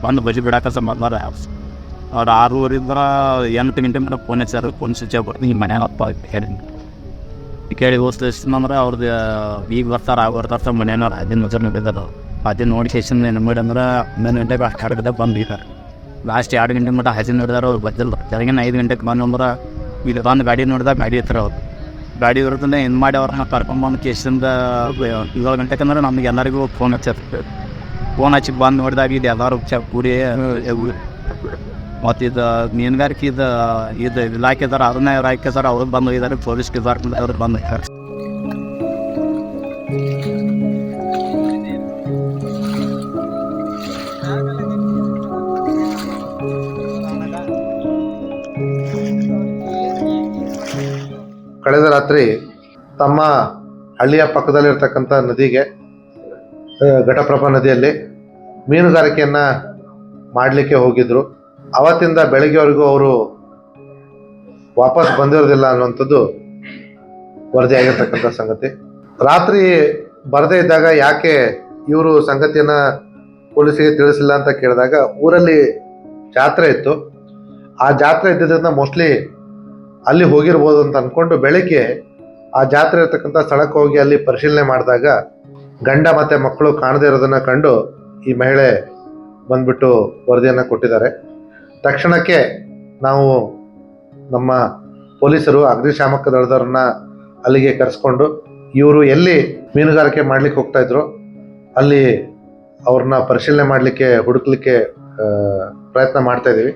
ಬಂದು ಬಜಿ ಬಿಡಾಕ ಬಂದಾರ. ಅವ್ರು 6:30 8 ಗಂಟೆ ಮೇಲೆ ಫೋನ್ ಹಚ್ಚಾರ. ಫೋನ್ ಸ್ವಿಚ್ ಆಫ್ ಬರ್ತೀನಿ ಮನ್ಯಾಗ ಅಪ್ಪ ಕೇಳಿ ಓದಿಸ್ತಂದ್ರೆ ಅವ್ರದ್ದು ಈಗ ಬರ್ತಾರೆ ಮನೆಯವ್ರು ಅದಿನ ಮಜರ್ ನೋಡಿದಾರೆ. ಅದಿನ ನೋಡಿ ಸ್ಟೇಷನ್ ಏನು ಮಾಡಿ ಅಂದ್ರೆ 11 ಗಂಟೆಗೆ ಅಷ್ಟು ಹಡಗದೆ ಬಂದಿದ್ದಾರೆ. ಲಾಸ್ಟ್ 2 ಗಂಟೆ ಮಟ್ಟ ಹಸಿ ನೋಡಿದಾರೆ. ಅವ್ರು ಬಂದಿಲ್ಲ. ಜರಗಿನ 5 ಗಂಟೆಗೆ ಬಂದ್ರೆ ಇಲ್ಲಿ ಬಂದು ಗಾಡಿ ನೋಡಿದಾಗ ಗಾಡಿ ಹತ್ರ ಅವ್ರು ಗಾಡಿ ಇರ್ತದೆ ಏನು ಮಾಡಿ ಅವ್ರನ್ನ ಕರ್ಕೊಂಬಂದು ಕೇಸಿಂದ 7 ಗಂಟೆಗೆ ಅಂದ್ರೆ ನಮಗೆ ಎಲ್ಲರಿಗೂ ಫೋನ್ ಹಚ್ಚಿರ್ತೀವಿ. ಫೋನ್ ಹಚ್ಚಿ ಬಂದು ನೋಡಿದಾಗ ಇದು ಎಲ್ಲರೂ ಕೂಡಿ ಮತ್ತು ಇದು ಮೀನುಗಾರಿಕೆ ಇದು ಇಲಾಖೆದಾರ ಅದನ್ನೇ ಇಲಾಖೆದಾರ ಅವ್ರು ಬಂದು ಹೋಗಿದ್ದಾರೆ. ಪೊಲೀಸ್ ಡಿಪಾರ್ಟ್ಮೆಂಟ್ ಅವ್ರು ಬಂದು ಹೋಗಿದ್ದಾರೆ. ಕಳೆದ ರಾತ್ರಿ ತಮ್ಮ ಹಳ್ಳಿಯ ಪಕ್ಕದಲ್ಲಿರ್ತಕ್ಕಂಥ ನದಿಗೆ ಘಟಪ್ರಭಾ ನದಿಯಲ್ಲಿ ಮೀನುಗಾರಿಕೆಯನ್ನು ಮಾಡಲಿಕ್ಕೆ ಹೋಗಿದ್ರು. ಅವತ್ತಿಂದ ಬೆಳಗ್ಗೆವರೆಗೂ ಅವರು ವಾಪಸ್ ಬಂದಿರೋದಿಲ್ಲ ಅನ್ನುವಂಥದ್ದು ವರದಿಯಾಗಿರ್ತಕ್ಕಂಥ ಸಂಗತಿ. ರಾತ್ರಿ ಬರದೇ ಇದ್ದಾಗ ಯಾಕೆ ಇವರು ಸಂಗತಿಯನ್ನು ಪೊಲೀಸಿಗೆ ತಿಳಿಸಿಲ್ಲ ಅಂತ ಕೇಳಿದಾಗ ಊರಲ್ಲಿ ಜಾತ್ರೆ ಇತ್ತು. ಆ ಜಾತ್ರೆ ಇದ್ದಿದ್ದರಿಂದ ಮೋಸ್ಟ್ಲಿ ಅಲ್ಲಿ ಹೋಗಿರ್ಬೋದು ಅಂತ ಅಂದ್ಕೊಂಡು ಬೆಳಗ್ಗೆ ಆ ಜಾತ್ರೆ ಇರ್ತಕ್ಕಂಥ ಸ್ಥಳಕ್ಕೆ ಹೋಗಿ ಅಲ್ಲಿ ಪರಿಶೀಲನೆ ಮಾಡಿದಾಗ ಗಂಡ ಮತ್ತು ಮಕ್ಕಳು ಕಾಣದೇ ಇರೋದನ್ನು ಕಂಡು ಈ ಮಹಿಳೆ ಬಂದ್ಬಿಟ್ಟು ವರದಿಯನ್ನು ಕೊಟ್ಟಿದ್ದಾರೆ. ತಕ್ಷಣಕ್ಕೆ ನಾವು ನಮ್ಮ ಪೊಲೀಸರು ಅಗ್ನಿಶಾಮಕ ದಳದವ್ರನ್ನ ಅಲ್ಲಿಗೆ ಕರೆಸ್ಕೊಂಡು ಇವರು ಎಲ್ಲಿ ಮೀನುಗಾರಿಕೆ ಮಾಡಲಿಕ್ಕೆ ಹೋಗ್ತಾಯಿದ್ರು ಅಲ್ಲಿ ಅವ್ರನ್ನ ಪರಿಶೀಲನೆ ಮಾಡಲಿಕ್ಕೆ ಹುಡುಕ್ಲಿಕ್ಕೆ ಪ್ರಯತ್ನ ಮಾಡ್ತಾಯಿದ್ದೀವಿ.